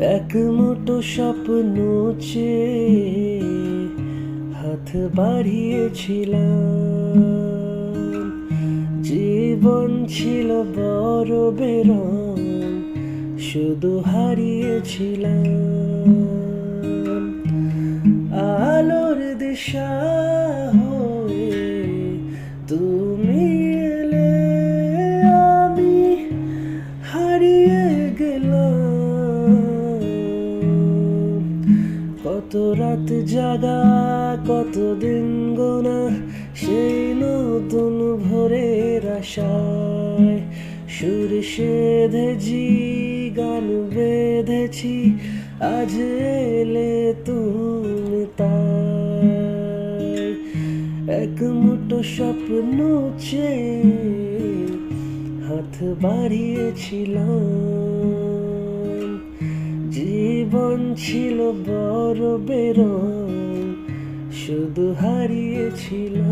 এক মুঠো স্বপ্ন চেয়ে হাত বাড়িয়েছিলাম। জীবন ছিল বড় বেরং, শুধু হারিয়েছিলাম। আলোর দিশা হয়ে তুমি এলে, আমি হারিয়ে গেলাম। কত রাত জাগা, কত দিন গোনা, সেই নতুন ভোরের আশায় সুর সেধেছি, গান বেঁধেছি, আজ এলে তুমি তাই। এক মুঠো স্বপ্ন চেয়ে হাত বাড়িয়েছিলাম। জীবন ছিল বড় বেরং, শুধু হারিয়েছিলাম।